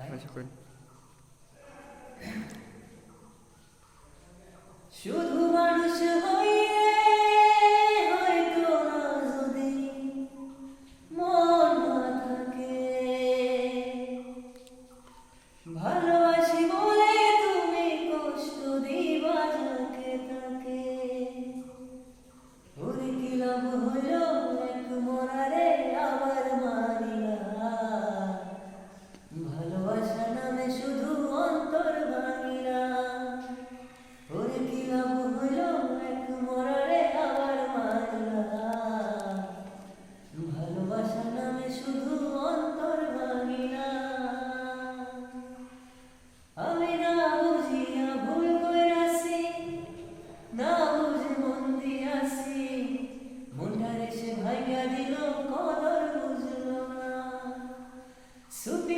আশা করি শুধু মানুষ হইলে হয়তো না যদি মন না থাকে, ভালোবাসি বলে তুমি কষ্ট দিবা যাকে তাকে, ওরে কি লাভ হইল এক মরারে আবার মারিলা, ভালোবাসা নামে শুধু অন্তর ভাঙিলা, ওরে কি লাভ হইল এক মরারে আবার মারিলা, ভালোবাসা নামে শুধু অন্তর ভাঙিলা। আমি না বুঝিয়া ভুল কইরাছি, না বুঝে মন দিয়াছি, মনটারে সে ভাইগা দিল কদর বুঝল না, সুপি